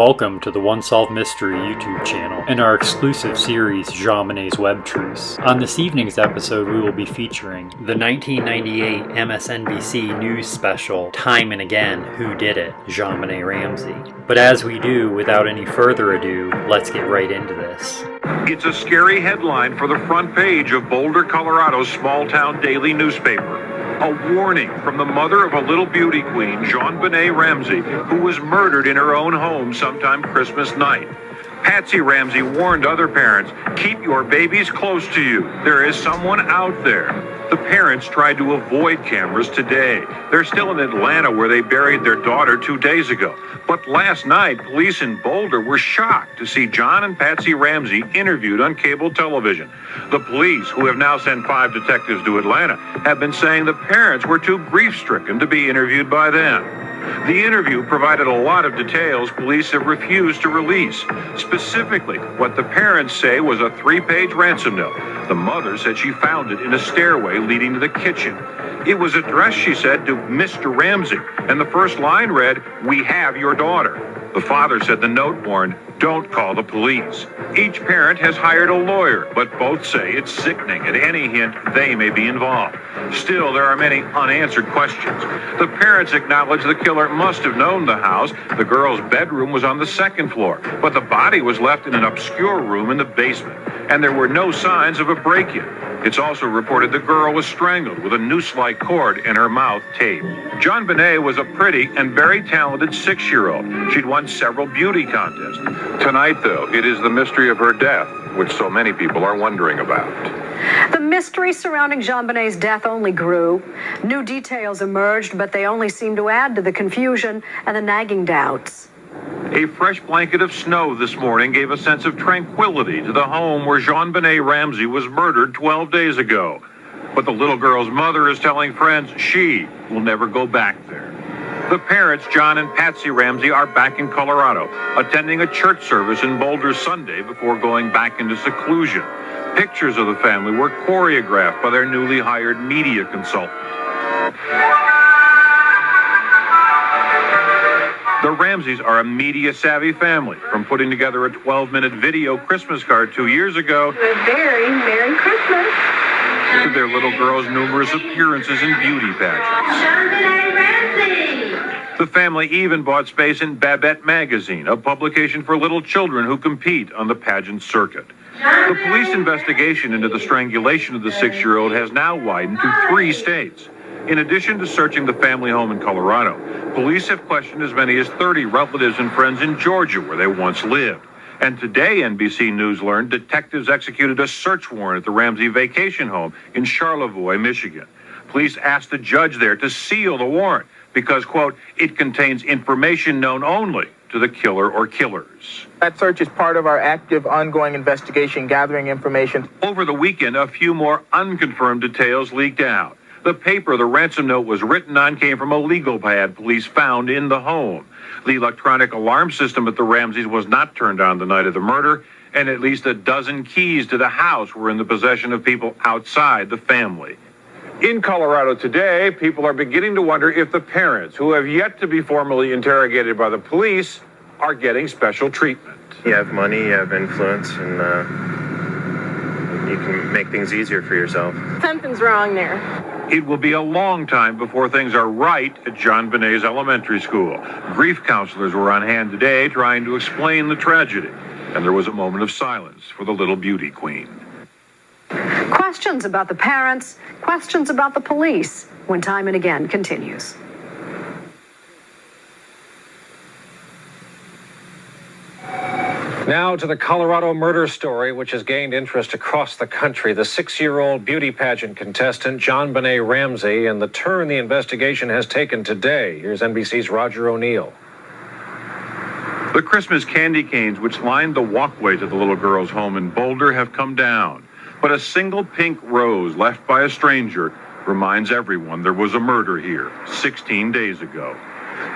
Welcome to the Unsolved Mystery YouTube channel and our exclusive series, JonBenet's Web Truths. On this evening's episode, we will be featuring the 1998 MSNBC news special, Time and Again, Who Did It? JonBenet Ramsey. But as we do, without any further ado, let's get right into this. It's a scary headline for the front page of Boulder, Colorado's small-town daily newspaper. A warning from the mother of a little beauty queen, JonBenet Ramsey, who was murdered in her own home sometime Christmas night. Patsy Ramsey warned other parents, keep your babies close to you. There is someone out there. The parents tried to avoid cameras today. They're still in Atlanta where they buried their daughter 2 days ago. But last night, police in Boulder were shocked to see John and Patsy Ramsey interviewed on cable television. The police, who have now sent 5 detectives to Atlanta, have been saying the parents were too grief-stricken to be interviewed by them. The interview provided a lot of details police have refused to release. Specifically, what the parents say was a 3-page ransom note. The mother said she found it in a stairway leading to the kitchen. It was addressed, she said, to Mr. Ramsey, and the first line read, "We have your daughter." The father said the note warned, "Don't call the police." Each parent has hired a lawyer, but both say it's sickening at any hint they may be involved. Still, there are many unanswered questions. The parents acknowledge the killer must have known the house. The girl's bedroom was on the 2nd floor, but the body was left in an obscure room in the basement, and there were no signs of a break-in. It's also reported the girl was strangled with a noose-like cord and her mouth taped. JonBenet was a pretty and very talented 6-year-old. She'd won several beauty contests. Tonight, though, it is the mystery of her death, which so many people are wondering about. The mystery surrounding JonBenet's death only grew. New details emerged, but they only seemed to add to the confusion and the nagging doubts. A fresh blanket of snow this morning gave a sense of tranquility to the home where JonBenet Ramsey was murdered 12 days ago. But the little girl's mother is telling friends she will never go back there. The parents, John and Patsy Ramsey, are back in Colorado, attending a church service in Boulder Sunday before going back into seclusion. Pictures of the family were choreographed by their newly hired media consultant. The Ramseys are a media-savvy family, from putting together a 12-minute video Christmas card 2 years ago A very Merry Christmas. to their little girl's numerous appearances in beauty pageants. JonBenet Ramsey. The family even bought space in Babette magazine, a publication for little children who compete on the pageant circuit. The police investigation into the strangulation of the 6-year-old has now widened to 3 states. In addition to searching the family home in Colorado, police have questioned as many as 30 relatives and friends in Georgia where they once lived. And today, NBC News learned detectives executed a search warrant at the Ramsey vacation home in Charlevoix, Michigan. Police asked the judge there to seal the warrant because, quote, it contains information known only to the killer or killers. That search is part of our active, ongoing investigation, gathering information. Over the weekend, a few more unconfirmed details leaked out. The paper the ransom note was written on came from a legal pad police found in the home. The electronic alarm system at the Ramseys was not turned on the night of the murder, and at least a dozen keys to the house were in the possession of people outside the family. In Colorado today, people are beginning to wonder if the parents, who have yet to be formally interrogated by the police, are getting special treatment. You have money, you have influence, and you can make things easier for yourself. Something's wrong there. It will be a long time before things are right at JonBenet's elementary school. Grief counselors were on hand today trying to explain the tragedy, and there was a moment of silence for the little beauty queen. Questions about the parents, questions about the police, when Time and Again continues. Now to the Colorado murder story, which has gained interest across the country. The 6-year-old beauty pageant contestant, JonBenet Ramsey, and the turn the investigation has taken today. Here's NBC's Roger O'Neill. The Christmas candy canes which lined the walkway to the little girl's home in Boulder have come down. But a single pink rose left by a stranger reminds everyone there was a murder here 16 days ago.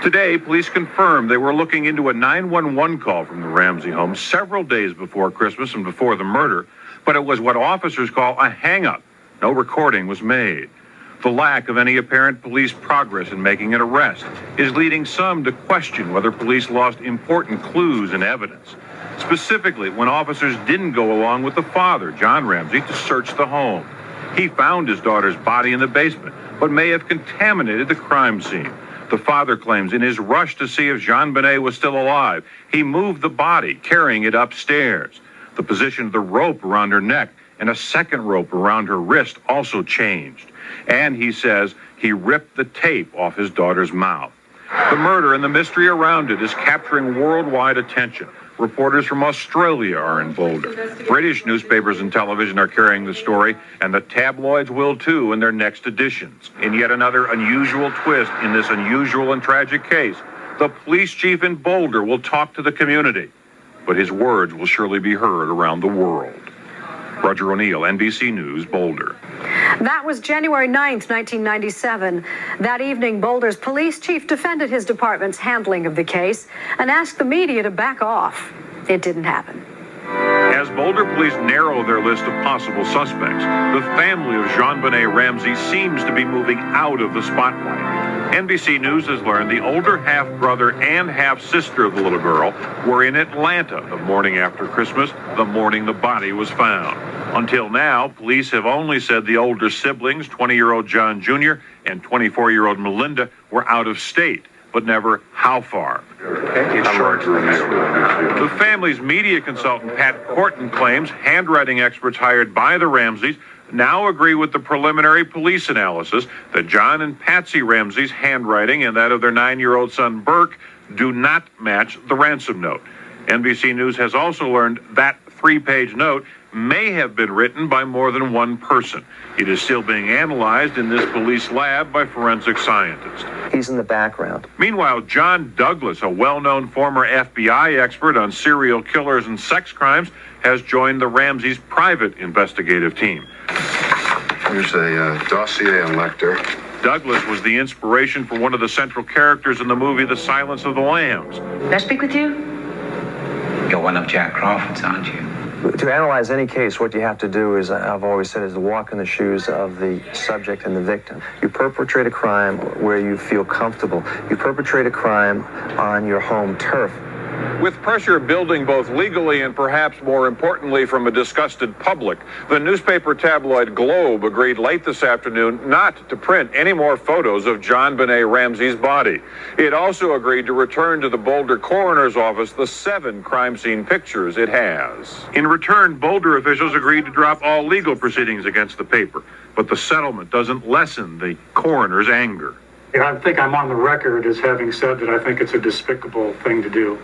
Today, police confirmed they were looking into a 911 call from the Ramsey home several days before Christmas and before the murder, but it was what officers call a hang-up. No recording was made. The lack of any apparent police progress in making an arrest is leading some to question whether police lost important clues and evidence. Specifically, when officers didn't go along with the father, John Ramsey, to search the home. He found his daughter's body in the basement, but may have contaminated the crime scene. The father claims in his rush to see if JonBenet was still alive, he moved the body, carrying it upstairs. The position of the rope around her neck and a second rope around her wrist also changed. And he says he ripped the tape off his daughter's mouth. The murder and the mystery around it is capturing worldwide attention. Reporters from Australia are in Boulder. British newspapers and television are carrying the story, and the tabloids will too in their next editions. In yet another unusual twist in this unusual and tragic case, the police chief in Boulder will talk to the community, but his words will surely be heard around the world. Roger O'Neill, NBC News, Boulder. That was January 9th, 1997. That evening, Boulder's police chief defended his department's handling of the case and asked the media to back off. It didn't happen. As Boulder police narrow their list of possible suspects, the family of JonBenet Ramsey seems to be moving out of the spotlight. NBC News has learned the older half-brother and half-sister of the little girl were in Atlanta the morning after Christmas, the morning the body was found. Until now, police have only said the older siblings, 20-year-old John Jr. and 24-year-old Melinda, were out of state, but never how far. The family's media consultant, Pat Corton, claims handwriting experts hired by the Ramseys now agree with the preliminary police analysis that John and Patsy Ramsey's handwriting and that of their 9-year-old son, Burke, do not match the ransom note. NBC News has also learned that 3-page note may have been written by more than one person. It is still being analyzed in this police lab by forensic scientists. He's in the background. Meanwhile, John Douglas, a well-known former FBI expert on serial killers and sex crimes, has joined the Ramseys' private investigative team. Here's a dossier on Lecter. Douglas was the inspiration for one of the central characters in the movie The Silence of the Lambs. Can I speak with you? You're one of Jack Crawford's, aren't you? To analyze any case, what you have to do is, I've always said, is to walk in the shoes of the subject and the victim. You perpetrate a crime where you feel comfortable. You perpetrate a crime on your home turf. With pressure building both legally and perhaps more importantly from a disgusted public, the newspaper tabloid Globe agreed late this afternoon not to print any more photos of JonBenet Ramsey's body. It also agreed to return to the Boulder coroner's office the 7 crime scene pictures it has. In return, Boulder officials agreed to drop all legal proceedings against the paper, but the settlement doesn't lessen the coroner's anger. I think I'm on the record as having said that I think it's a despicable thing to do.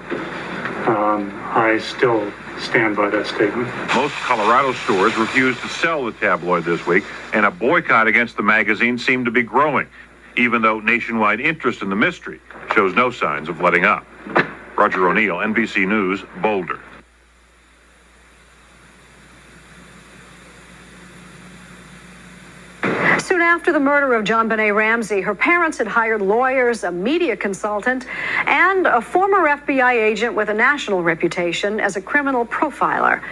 I still stand by that statement. Most Colorado stores refused to sell the tabloid this week, and a boycott against the magazine seemed to be growing, even though nationwide interest in the mystery shows no signs of letting up. Roger O'Neill, NBC News, Boulder. Soon after the murder of JonBenet Ramsey, her parents had hired lawyers, a media consultant, and a former FBI agent with a national reputation as a criminal profiler.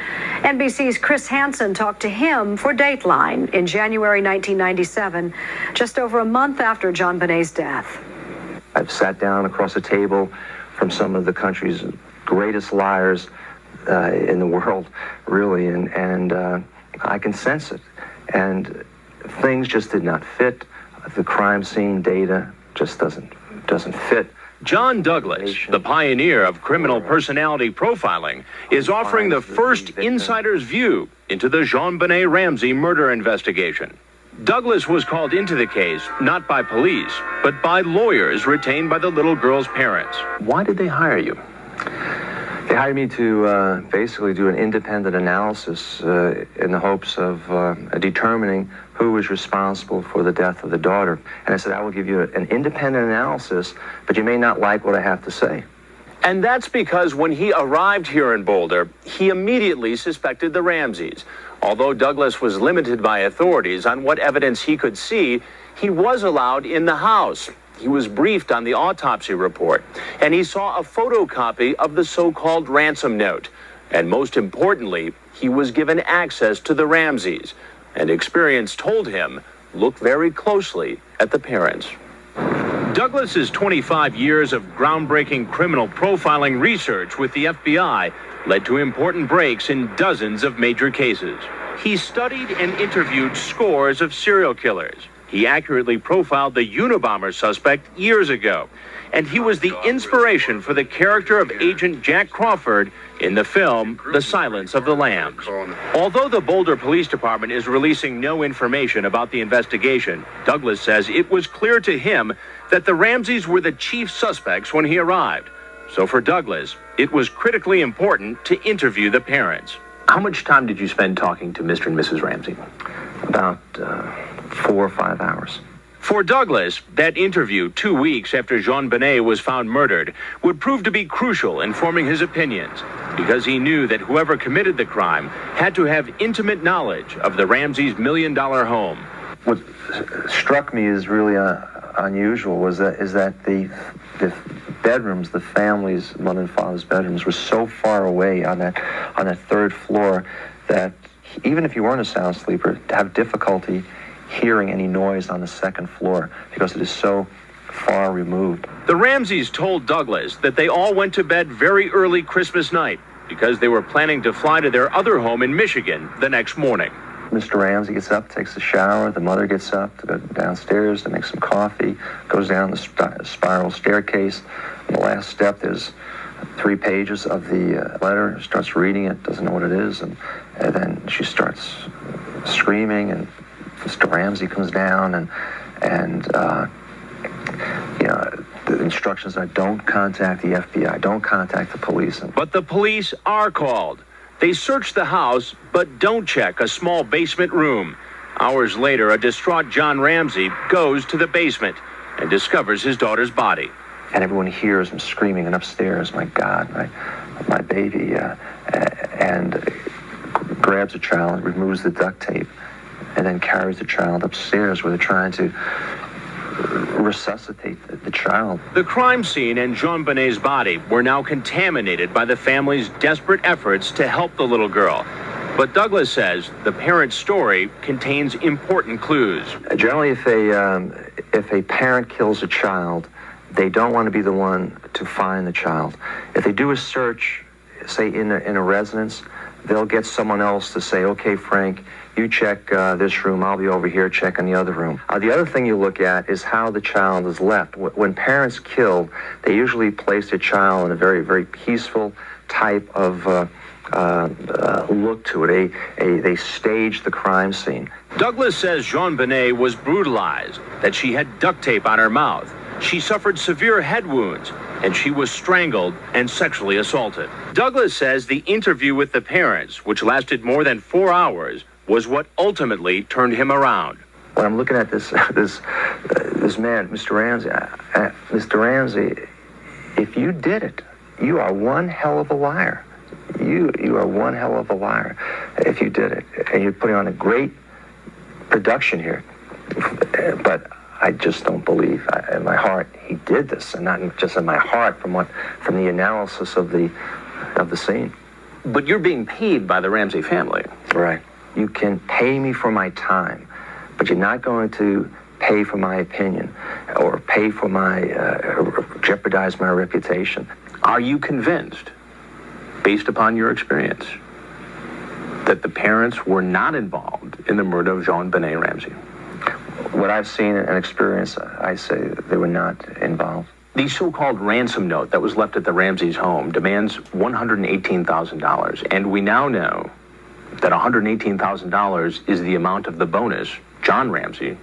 NBC's Chris Hansen talked to him for Dateline in January 1997, just over a month after JonBenet's death. I've sat down across a table from some of the country's greatest liars in the world, really, and I can sense it. And things just did not fit. The crime scene data just doesn't fit. John Douglas, the pioneer of criminal personality profiling, is offering the first insider's view into the JonBenet Ramsey murder investigation. Douglas was called into the case not by police, but by lawyers retained by the little girl's parents. Why did they hire you? They hired me to basically do an independent analysis in the hopes of determining who was responsible for the death of the daughter. And I said, I will give you an independent analysis, but you may not like what I have to say. And that's because when he arrived here in Boulder, he immediately suspected the Ramseys. Although Douglas was limited by authorities on what evidence he could see, he was allowed in the house. He was briefed on the autopsy report, and he saw a photocopy of the so-called ransom note. And most importantly, he was given access to the Ramseys. And experience told him look very closely at the parents. Douglas's 25 years of groundbreaking criminal profiling research with the FBI led to important breaks in dozens of major cases. He studied and interviewed scores of serial killers. He accurately profiled the Unabomber suspect years ago, and he was the inspiration for the character of Agent Jack Crawford in the film The Silence of the Lambs. Although the Boulder Police Department is releasing no information about the investigation, Douglas says it was clear to him that the Ramseys were the chief suspects when he arrived. So for Douglas, it was critically important to interview the parents. How much time did you spend talking to Mr. and Mrs. Ramsey? About 4 or 5 hours. For Douglas, that interview 2 weeks after JonBenet was found murdered would prove to be crucial in forming his opinions, because he knew that whoever committed the crime had to have intimate knowledge of the Ramseys' $1 million home. What struck me as really unusual is that the bedrooms, the family's mother and father's bedrooms, were so far away on that third floor that even if you weren't a sound sleeper, to have difficulty hearing any noise on the second floor because it is so far removed. The Ramseys told Douglas that they all went to bed very early Christmas night because they were planning to fly to their other home in Michigan the next morning. Mr. Ramsey gets up, takes a shower. The mother gets up to go downstairs to make some coffee, goes down the spiral staircase. On the last step, there's 3 pages of the letter, starts reading it, doesn't know what it is, and then she starts screaming, and Mr. Ramsey comes down, and the instructions are don't contact the FBI, don't contact the police. But the police are called. They search the house, but don't check a small basement room. Hours later, a distraught John Ramsey goes to the basement and discovers his daughter's body. And everyone hears him screaming, and upstairs, my God, my baby, and grabs the child, removes the duct tape, and then carries the child upstairs where they're trying to resuscitate the child. The crime scene and JonBenet's body were now contaminated by the family's desperate efforts to help the little girl. But Douglas says the parent's story contains important clues. Generally, if a parent kills a child, they don't want to be the one to find the child. If they do a search, say in a residence, they'll get someone else to say, okay, Frank, you check this room, I'll be over here checking the other room. The other thing you look at is how the child is left. When parents kill, they usually place their child in a very, very peaceful type of look to it. They stage the crime scene. Douglas says JonBenet was brutalized, that she had duct tape on her mouth. She suffered severe head wounds, and she was strangled and sexually assaulted. Douglas says the interview with the parents, which lasted more than 4 hours, was what ultimately turned him around. When I'm looking at this man, Mr. Ramsey, if you did it, you are one hell of a liar. You are one hell of a liar if you did it. And you're putting on a great production here. But I just don't believe in my heart he did this, and not just in my heart from the analysis of the scene. But you're being paid by the Ramsey family. Right. You can pay me for my time, but you're not going to pay for my opinion or pay for my jeopardize my reputation. Are you convinced, based upon your experience, that the parents were not involved in the murder of JonBenet Ramsey? What I've seen and experienced, I say they were not involved. The so-called ransom note that was left at the Ramseys' home demands $118,000, and we now know that $118,000 is the amount of the bonus John Ramsey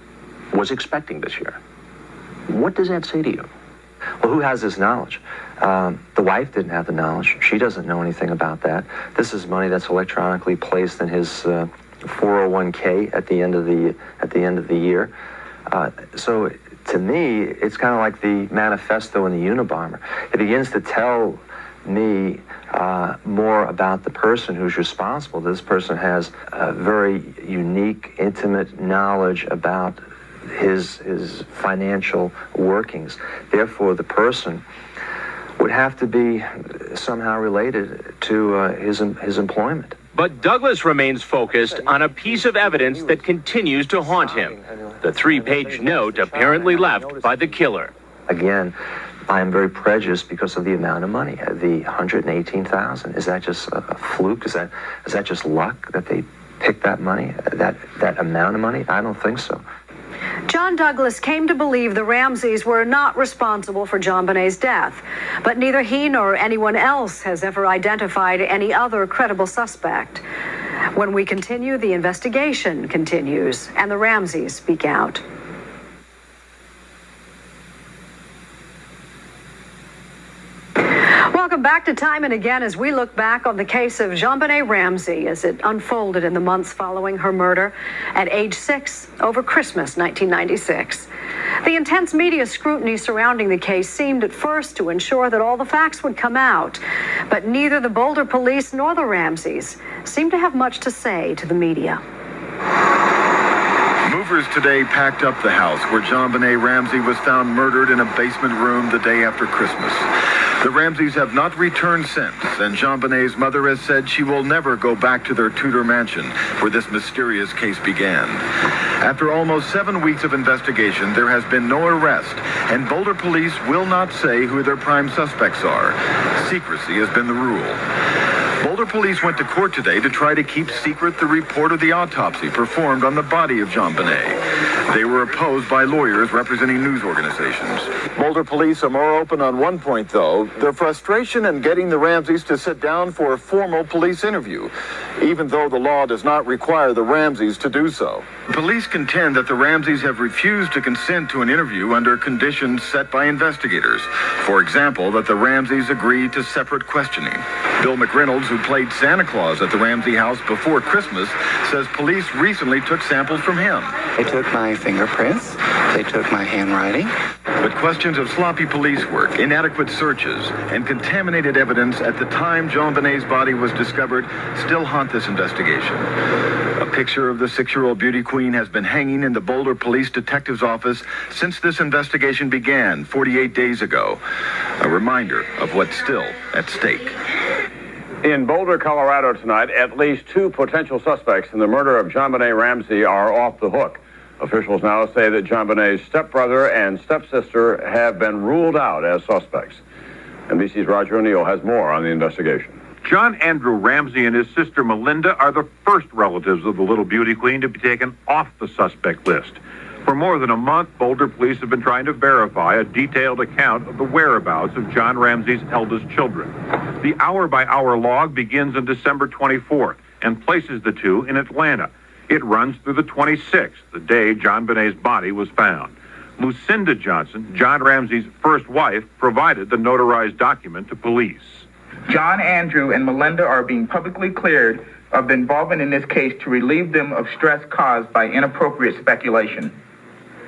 was expecting this year. What does that say to you? Well, who has this knowledge? The wife didn't have the knowledge. She doesn't know anything about that. This is money that's electronically placed in his 401k at the end of the year. So to me, it's kind of like the manifesto in the Unabomber. It begins to tell me more about the person who's responsible. This person has a very unique, intimate knowledge about his financial workings. Therefore, the person would have to be somehow related to his employment. But Douglas remains focused on a piece of evidence that continues to haunt him. The 3-page note apparently left by the killer. Again, I am very prejudiced because of the amount of money, the $118,000. Is that just a fluke? Is that just luck that they picked that money, that amount of money? I don't think so. John Douglas came to believe the Ramseys were not responsible for JonBenet's death, but neither he nor anyone else has ever identified any other credible suspect. When we continue, the investigation continues, and the Ramseys speak out. Welcome back to Time and Again as we look back on the case of JonBenet Ramsey as it unfolded in the months following her murder at age 6 over Christmas 1996. The intense media scrutiny surrounding the case seemed at first to ensure that all the facts would come out, but neither the Boulder police nor the Ramseys seemed to have much to say to the media. Movers today packed up the house where JonBenet Ramsey was found murdered in a basement room the day after Christmas. The Ramseys have not returned since, and JonBenet's mother has said she will never go back to their Tudor mansion where this mysterious case began. After almost 7 weeks of investigation, there has been no arrest, and Boulder police will not say who their prime suspects are. Secrecy has been the rule. Boulder police went to court today to try to keep secret the report of the autopsy performed on the body of JonBenet. They were opposed by lawyers representing news organizations. Boulder police are more open on one point, though, their frustration in getting the Ramseys to sit down for a formal police interview, even though the law does not require the Ramseys to do so. Police contend that the Ramseys have refused to consent to an interview under conditions set by investigators. For example, that the Ramseys agree to separate questioning. Bill McReynolds, who played Santa Claus at the Ramsey house before Christmas, says police recently took samples from him. They took my fingerprints, they took my handwriting. But questions of sloppy police work, inadequate searches, and contaminated evidence at the time JonBenet's body was discovered still haunt this investigation. A picture of the 6-year-old beauty queen has been hanging in the Boulder Police Detective's office since this investigation began 48 days ago. A reminder of what's still at stake. In Boulder, Colorado tonight, at least 2 potential suspects in the murder of JonBenet Ramsey are off the hook. Officials now say that JonBenet's stepbrother and stepsister have been ruled out as suspects. NBC's Roger O'Neill has more on the investigation. John Andrew Ramsey and his sister Melinda are the first relatives of the little beauty queen to be taken off the suspect list. For more than a month, Boulder police have been trying to verify a detailed account of the whereabouts of John Ramsey's eldest children. The hour-by-hour log begins on December 24th and places the two in Atlanta. It runs through the 26th, the day JonBenet's body was found. Lucinda Johnson, John Ramsey's first wife, provided the notarized document to police. John Andrew and Melinda are being publicly cleared of involvement in this case to relieve them of stress caused by inappropriate speculation.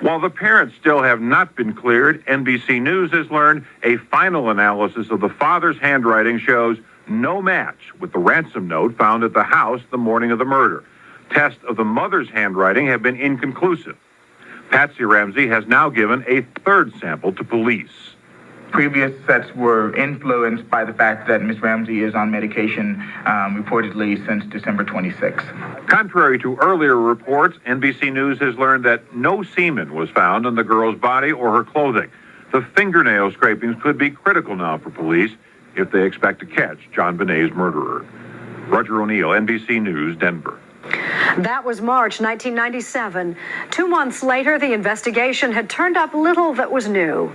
While the parents still have not been cleared, NBC News has learned a final analysis of the father's handwriting shows no match with the ransom note found at the house the morning of the murder. Tests of the mother's handwriting have been inconclusive. Patsy Ramsey has now given a third sample to police. Previous sets were influenced by the fact that Ms. Ramsey is on medication reportedly since December 26th. Contrary to earlier reports, NBC News has learned that no semen was found on the girl's body or her clothing. The fingernail scrapings could be critical now for police if they expect to catch JonBenet's murderer. Roger O'Neill, NBC News, Denver. That was March 1997. 2 months later, the investigation had turned up little that was new.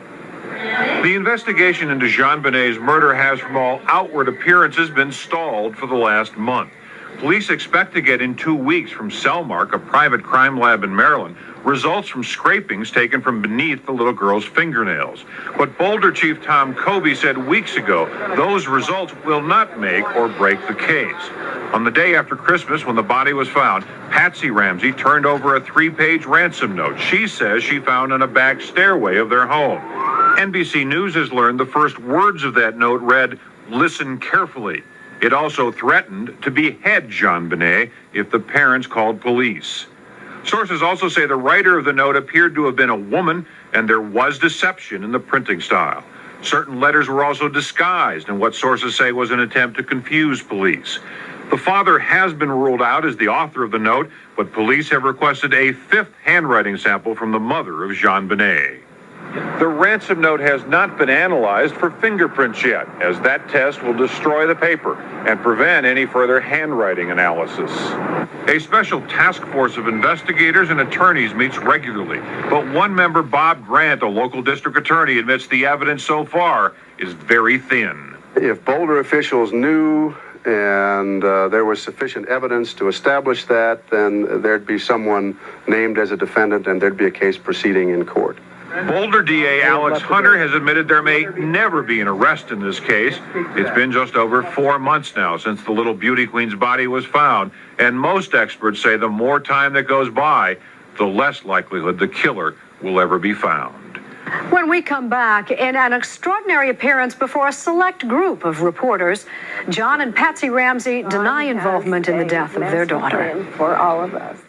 The investigation into JonBenet's murder has, from all outward appearances, been stalled for the last month. Police expect to get in 2 weeks from Cellmark, a private crime lab in Maryland, results from scrapings taken from beneath the little girl's fingernails. But Boulder Chief Tom Kobe said weeks ago those results will not make or break the case. On the day after Christmas, when the body was found, Patsy Ramsey turned over a 3-page ransom note she says she found on a back stairway of their home. NBC News has learned the first words of that note read, "Listen carefully." It also threatened to behead JonBenet if the parents called police. Sources also say the writer of the note appeared to have been a woman, and there was deception in the printing style. Certain letters were also disguised in what sources say was an attempt to confuse police. The father has been ruled out as the author of the note, but police have requested a fifth handwriting sample from the mother of JonBenet. The ransom note has not been analyzed for fingerprints yet, as that test will destroy the paper and prevent any further handwriting analysis. A special task force of investigators and attorneys meets regularly, but one member, Bob Grant, a local district attorney, admits the evidence so far is very thin. If Boulder officials knew and there was sufficient evidence to establish that, then there'd be someone named as a defendant and there'd be a case proceeding in court. Boulder DA Alex Hunter has admitted there may never be an arrest in this case. It's been just over 4 months now since the little beauty queen's body was found, and most experts say the more time that goes by, the less likelihood the killer will ever be found. When we come back, in an extraordinary appearance before a select group of reporters, John and Patsy Ramsey deny involvement in the death of their daughter. For all of us.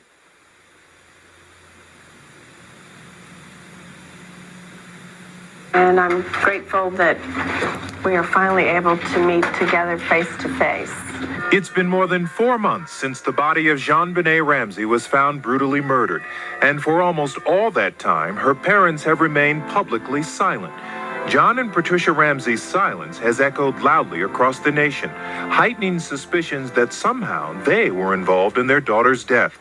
And I'm grateful that we are finally able to meet together face to face. It's been more than 4 months since the body of JonBenet Ramsey was found brutally murdered. And for almost all that time, her parents have remained publicly silent. John and Patricia Ramsey's silence has echoed loudly across the nation, heightening suspicions that somehow they were involved in their daughter's death.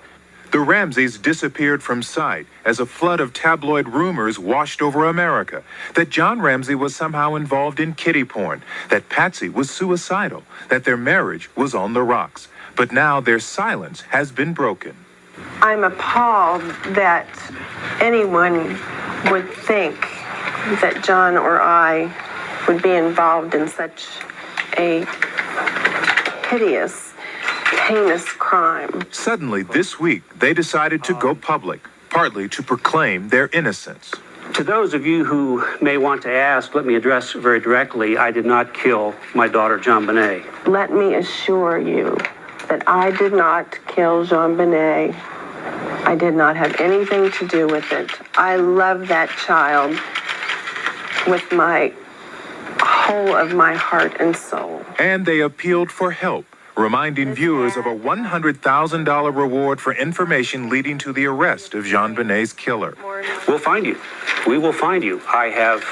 The Ramseys disappeared from sight as a flood of tabloid rumors washed over America, that John Ramsey was somehow involved in kiddie porn, that Patsy was suicidal, that their marriage was on the rocks. But now their silence has been broken. I'm appalled that anyone would think that John or I would be involved in such a hideous, heinous crime. Suddenly, this week, they decided to go public, partly to proclaim their innocence. To those of you who may want to ask, let me address very directly, I did not kill my daughter, JonBenet. Let me assure you that I did not kill JonBenet. I did not have anything to do with it. I love that child with my whole of my heart and soul. And they appealed for help, reminding viewers of a $100,000 reward for information leading to the arrest of JonBenet's killer. We'll find you. We will find you. I have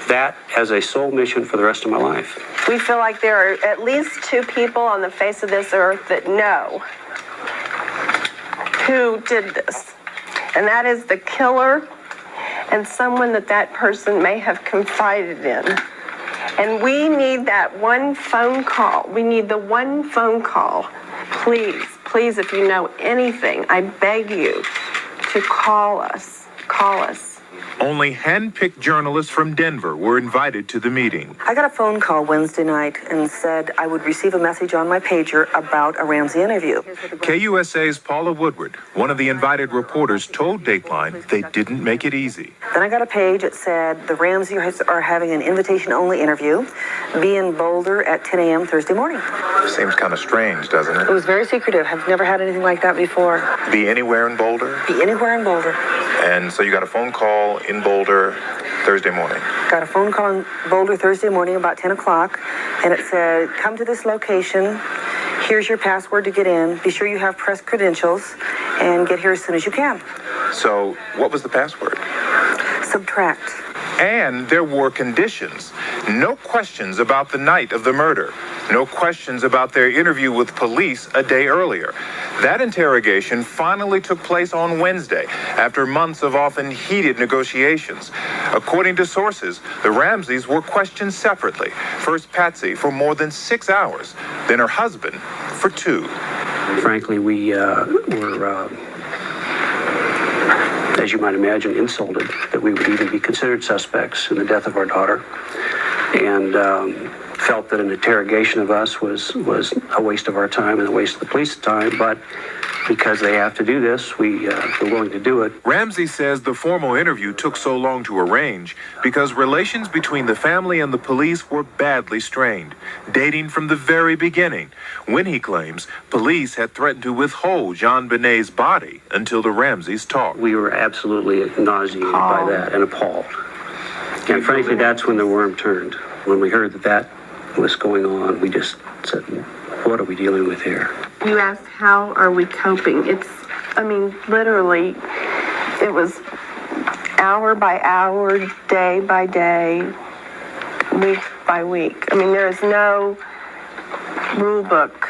that as a sole mission for the rest of my life. We feel like there are at least 2 people on the face of this earth that know who did this. And that is the killer and someone that person may have confided in. And we need that one phone call. We need the one phone call. Please, please, if you know anything, I beg you to call us. Call us. Only hand-picked journalists from Denver were invited to the meeting. I got a phone call Wednesday night and said I would receive a message on my pager about a Ramsey interview. KUSA's Paula Woodward, one of the invited reporters, told Dateline they didn't make it easy. Then I got a page that said the Ramseys are having an invitation-only interview. Be in Boulder at 10 a.m. Thursday morning. Seems kind of strange, doesn't it? It was very secretive. I've never had anything like that before. Be anywhere in Boulder? Be anywhere in Boulder. And so you got a phone call in Boulder Thursday morning? Got a phone call in Boulder Thursday morning about 10 o'clock, and it said, come to this location. Here's your password to get in. Be sure you have press credentials, and get here as soon as you can. So what was the password? Subtract. And there were conditions. No questions about the night of the murder. No questions about their interview with police a day earlier. That interrogation finally took place on Wednesday, after months of often heated negotiations. According to sources, the Ramseys were questioned separately. First Patsy for more than 6 hours, then her husband for 2. Frankly, we were, as you might imagine, insulted that we would even be considered suspects in the death of our daughter, and felt that an interrogation of us was a waste of our time and a waste of the police's time, but because they have to do this, we're willing to do it. Ramsey says the formal interview took so long to arrange because relations between the family and the police were badly strained, dating from the very beginning, when he claims police had threatened to withhold JonBenet's body until the Ramseys talked. We were absolutely nauseated by that and appalled. And frankly, that's when the worm turned. When we heard that was going on, we just said, what are we dealing with here? You asked, how are we coping? Literally, it was hour by hour, day by day, week by week. There is no rule book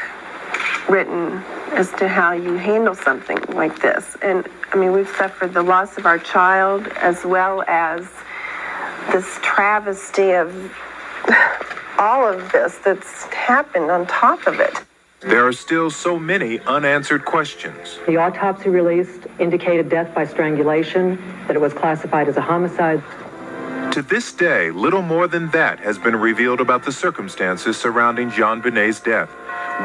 written as to how you handle something like this. And we've suffered the loss of our child as well as this travesty of all of this that's happened on top of it. There are still so many unanswered questions. The autopsy released indicated death by strangulation, that it was classified as a homicide. To this day, little more than that has been revealed about the circumstances surrounding JonBenet's death.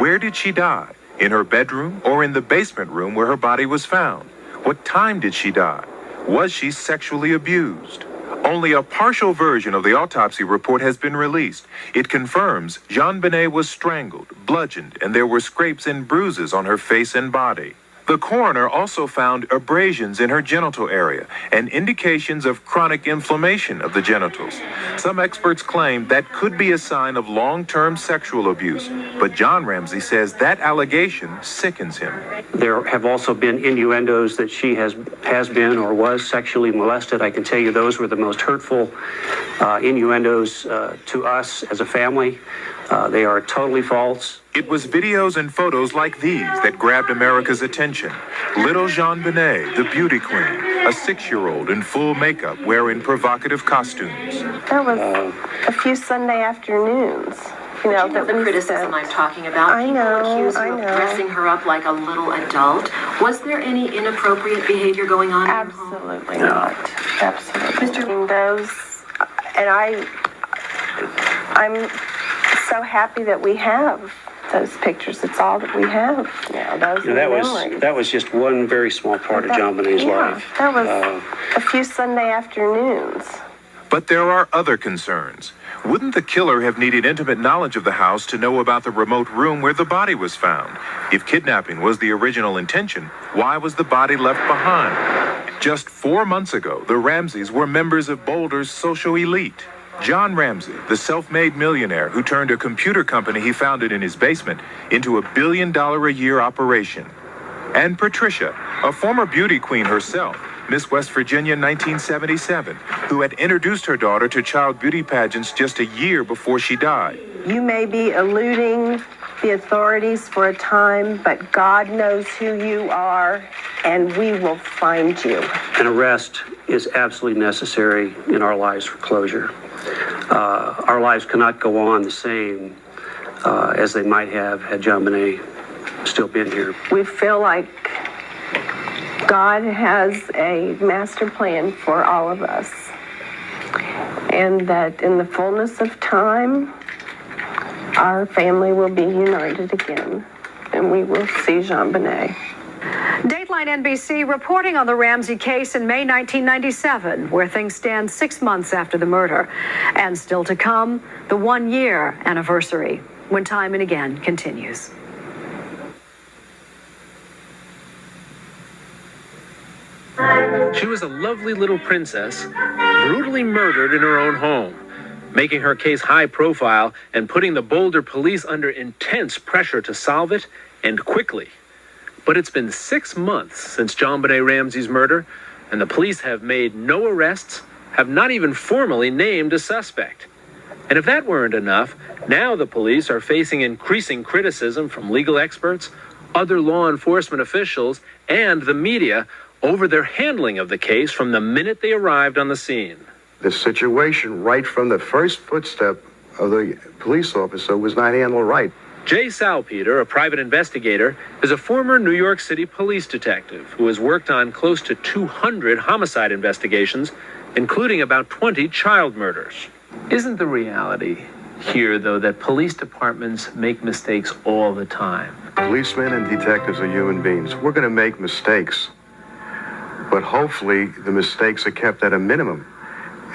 Where did she die? In her bedroom or in the basement room where her body was found? What time did she die? Was she sexually abused? Only a partial version of the autopsy report has been released. It confirms JonBenet was strangled, bludgeoned, and there were scrapes and bruises on her face and body. The coroner also found abrasions in her genital area and indications of chronic inflammation of the genitals. Some experts claim that could be a sign of long-term sexual abuse, but John Ramsey says that allegation sickens him. There have also been innuendos that she has been or was sexually molested. I can tell you those were the most hurtful innuendos to us as a family. They are totally false. It was videos and photos like these that grabbed America's attention. Little JonBenet, the beauty queen, a 6-year-old in full makeup wearing provocative costumes. That was a few Sunday afternoons. You know the criticism I'm talking about. I know, People accuse her of dressing her up like a little adult. Was there any inappropriate behavior going on? Absolutely not. Absolutely. Mr. Those, and I'm so happy that we have those pictures. It's all that we have. That was just one very small part of JonBenet's life. That was a few Sunday afternoons. But there are other concerns. Wouldn't the killer have needed intimate knowledge of the house to know about the remote room where the body was found? If kidnapping was the original intention, why was the body left behind? Just 4 months ago, the Ramseys were members of Boulder's social elite. John Ramsey, the self-made millionaire who turned a computer company he founded in his basement into a $1 billion a year operation. And Patricia, a former beauty queen herself, Miss West Virginia 1977, who had introduced her daughter to child beauty pageants just a year before she died. You may be eluding the authorities for a time, but God knows who you are, and we will find you. An arrest is absolutely necessary in our lives for closure. Our lives cannot go on the same as they might have had JonBenet still been here. We feel like God has a master plan for all of us, and that in the fullness of time, our family will be united again, and we will see JonBenet. Dateline NBC reporting on the Ramsey case in May 1997, where things stand 6 months after the murder. And still to come, the 1-year anniversary, when Time and Again continues. She was a lovely little princess, brutally murdered in her own home, making her case high profile and putting the Boulder police under intense pressure to solve it, and quickly. But it's been 6 months since JonBenet Ramsey's murder, and the police have made no arrests, have not even formally named a suspect. And if that weren't enough, now the police are facing increasing criticism from legal experts, other law enforcement officials, and the media over their handling of the case from the minute they arrived on the scene. The situation right from the first footstep of the police officer was not handled right. Jay Salpeter, a private investigator, is a former New York City police detective who has worked on close to 200 homicide investigations, including about 20 child murders. Isn't the reality here, though, that police departments make mistakes all the time? Policemen and detectives are human beings. We're going to make mistakes, but hopefully the mistakes are kept at a minimum.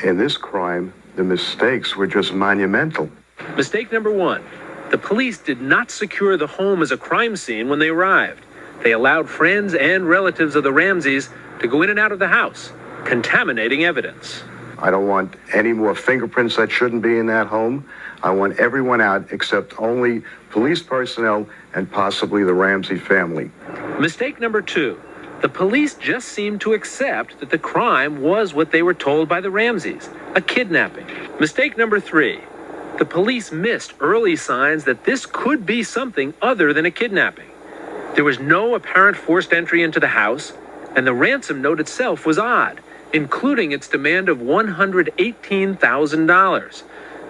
In this crime, the mistakes were just monumental. Mistake number 1. The police did not secure the home as a crime scene when they arrived. They allowed friends and relatives of the Ramseys to go in and out of the house, contaminating evidence. I don't want any more fingerprints that shouldn't be in that home. I want everyone out except only police personnel and possibly the Ramsey family. Mistake number 2. The police just seemed to accept that the crime was what they were told by the Ramseys, a kidnapping. Mistake number 3. The police missed early signs that this could be something other than a kidnapping. There was no apparent forced entry into the house, and the ransom note itself was odd, including its demand of $118,000.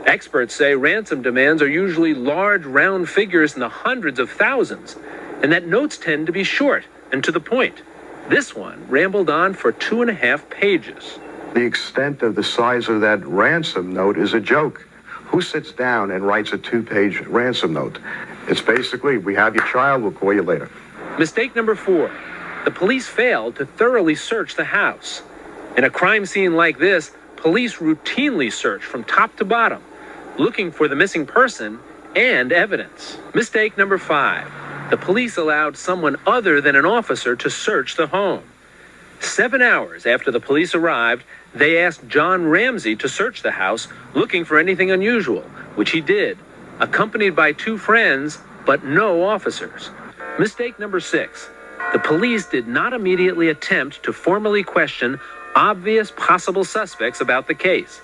Experts say ransom demands are usually large, round figures in the hundreds of thousands, and that notes tend to be short and to the point. This one rambled on for 2.5 pages. The extent of the size of that ransom note is a joke. Who sits down and writes a 2-page ransom note? It's basically, we have your child, we'll call you later. Mistake number 4. The police failed to thoroughly search the house. In a crime scene like this, police routinely search from top to bottom, looking for the missing person and evidence. Mistake number 5. The police allowed someone other than an officer to search the home. 7 hours after the police arrived, they asked John Ramsey to search the house, looking for anything unusual, which he did, accompanied by 2 friends, but no officers. Mistake number 6. The police did not immediately attempt to formally question obvious possible suspects about the case.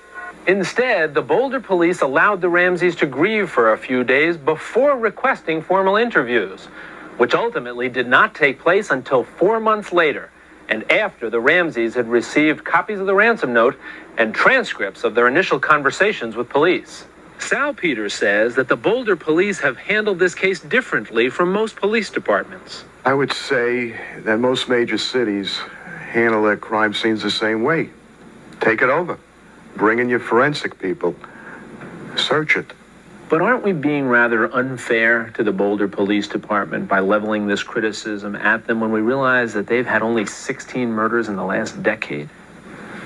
Instead, the Boulder police allowed the Ramseys to grieve for a few days before requesting formal interviews, which ultimately did not take place until 4 months later, and after the Ramseys had received copies of the ransom note and transcripts of their initial conversations with police. Sal Peters says that the Boulder police have handled this case differently from most police departments. I would say that most major cities handle their crime scenes the same way. Take it over. Bring in your forensic people. Search it. But aren't we being rather unfair to the Boulder Police Department by leveling this criticism at them when we realize that they've had only 16 murders in the last decade?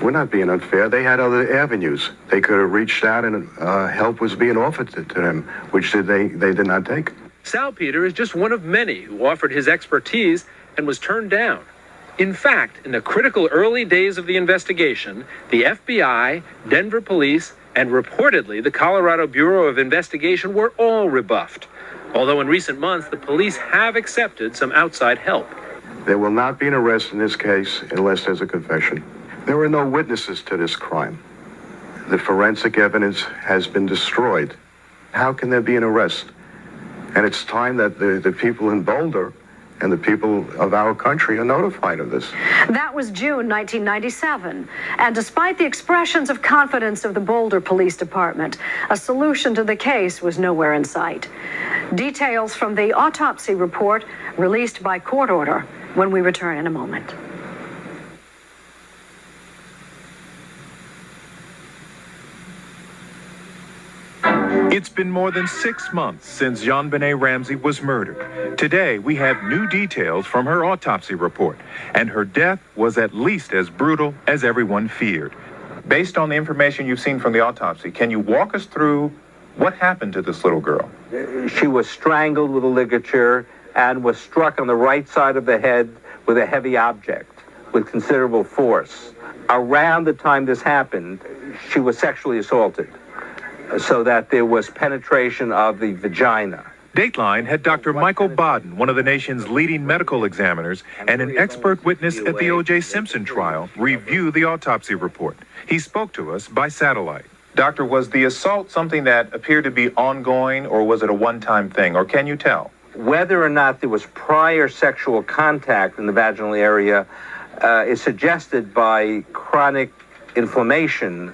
We're not being unfair. They had other avenues. They could have reached out and help was being offered to them, which they did not take. Sal Peter is just one of many who offered his expertise and was turned down. In fact, in the critical early days of the investigation, the FBI, Denver police, and reportedly the Colorado Bureau of Investigation were all rebuffed. Although in recent months, the police have accepted some outside help. There will not be an arrest in this case unless there's a confession. There were no witnesses to this crime. The forensic evidence has been destroyed. How can there be an arrest? And it's time that the people in Boulder and the people of our country are notified of this. That was June 1997. And despite the expressions of confidence of the Boulder Police Department, a solution to the case was nowhere in sight. Details from the autopsy report released by court order when we return in a moment. It's been more than 6 months since JonBenet Ramsey was murdered. Today, we have new details from her autopsy report, and her death was at least as brutal as everyone feared. Based on the information you've seen from the autopsy, can you walk us through what happened to this little girl? She was strangled with a ligature and was struck on the right side of the head with a heavy object with considerable force. Around the time this happened, she was sexually assaulted, so that there was penetration of the vagina. Dateline had Dr. Michael Baden, one of the nation's leading medical examiners and an expert witness at the O.J. Simpson trial, review the autopsy report. He spoke to us by satellite. Doctor, was the assault something that appeared to be ongoing, or was it a one-time thing, or can you tell? Whether or not there was prior sexual contact in the vaginal area is suggested by chronic inflammation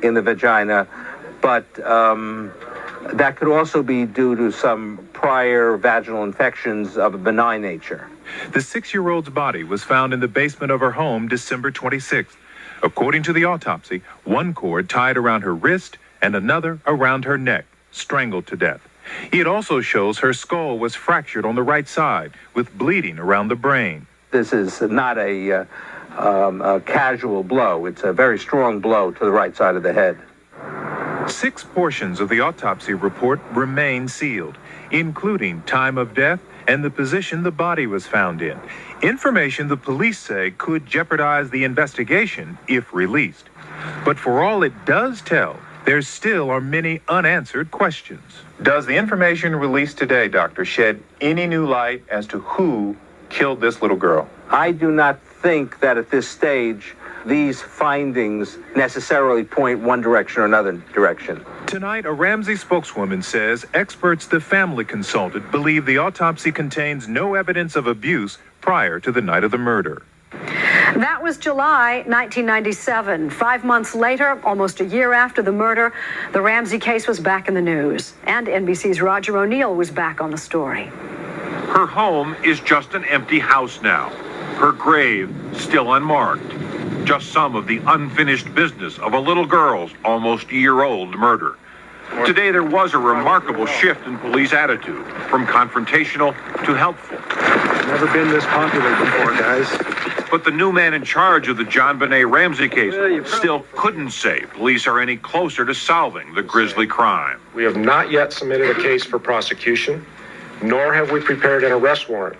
in the vagina, but that could also be due to some prior vaginal infections of a benign nature. The 6-year-old's body was found in the basement of her home December 26th. According to the autopsy, one cord tied around her wrist and another around her neck, strangled to death. It also shows her skull was fractured on the right side, with bleeding around the brain. This is not a casual blow. It's a very strong blow to the right side of the head. 6 portions of the autopsy report remain sealed, including time of death and the position the body was found in. Information the police say could jeopardize the investigation if released. But for all it does tell, there still are many unanswered questions. Does the information released today, Doctor, shed any new light as to who killed this little girl? I do not think that at this stage these findings necessarily point one direction or another direction. Tonight, a Ramsey spokeswoman says experts the family consulted believe the autopsy contains no evidence of abuse prior to the night of the murder. That was July 1997. 5 months later, almost a year after the murder, the Ramsey case was back in the news. And NBC's Roger O'Neill was back on the story. Her home is just an empty house now. Her grave still unmarked. Just some of the unfinished business of a little girl's almost year-old murder. Today there was a remarkable shift in police attitude, from confrontational to helpful. Never been this popular before, guys. But the new man in charge of the JonBenet Ramsey case still couldn't say police are any closer to solving the grisly crime. We have not yet submitted a case for prosecution, nor have we prepared an arrest warrant.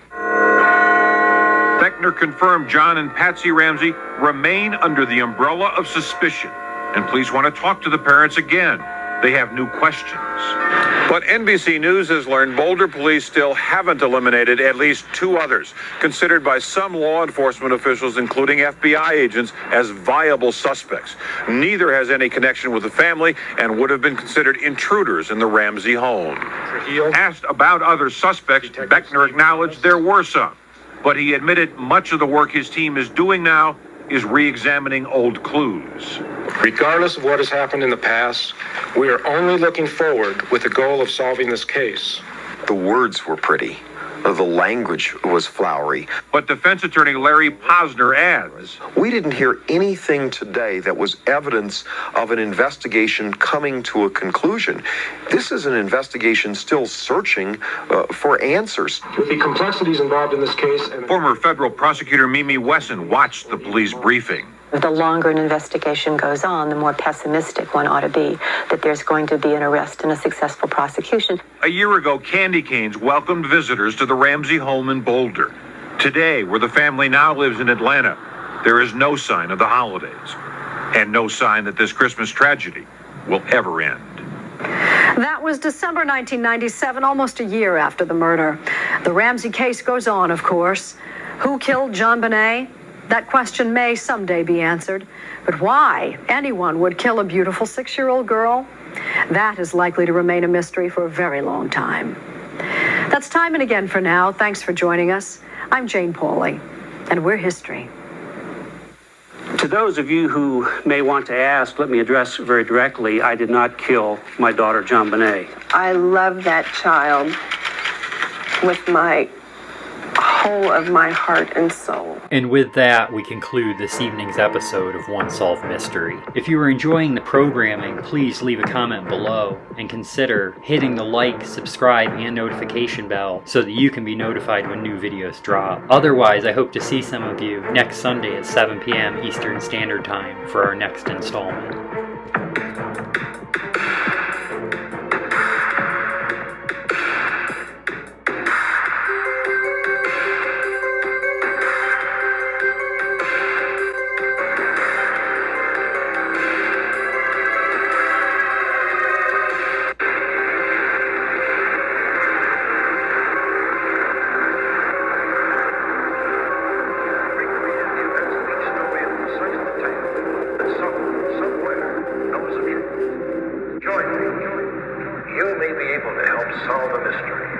Beckner confirmed John and Patsy Ramsey remain under the umbrella of suspicion, and police want to talk to the parents again. They have new questions. But NBC News has learned Boulder police still haven't eliminated at least two others, considered by some law enforcement officials, including FBI agents, as viable suspects. Neither has any connection with the family and would have been considered intruders in the Ramsey home. Asked about other suspects, Beckner acknowledged there were some, but he admitted much of the work his team is doing now is re-examining old clues. Regardless of what has happened in the past, we are only looking forward with the goal of solving this case. The words were pretty. The language was flowery. But defense attorney Larry Posner adds, we didn't hear anything today that was evidence of an investigation coming to a conclusion. This is an investigation still searching for answers. With the complexities involved in this case... Former federal prosecutor Mimi Wesson watched the police briefing. The longer an investigation goes on, the more pessimistic one ought to be that there's going to be an arrest and a successful prosecution. A year ago, candy canes welcomed visitors to the Ramsey home in Boulder. Today, where the family now lives in Atlanta, there is no sign of the holidays and no sign that this Christmas tragedy will ever end. That was December 1997, almost a year after the murder. The Ramsey case goes on, of course. Who killed JonBenet? That question may someday be answered, but why anyone would kill a beautiful 6-year-old girl? That is likely to remain a mystery for a very long time. That's time and again for now. Thanks for joining us. I'm Jane Pauley, and we're history. To those of you who may want to ask, let me address very directly, I did not kill my daughter, JonBenet. I love that child with my whole of my heart and soul. And with that, we conclude this evening's episode of One Solved Mystery. If you are enjoying the programming, please leave a comment below and consider hitting the like, subscribe, and notification bell so that you can be notified when new videos drop. Otherwise, I hope to see some of you next Sunday at 7 p.m. Eastern Standard Time for our next installment. You may be able to help solve a mystery.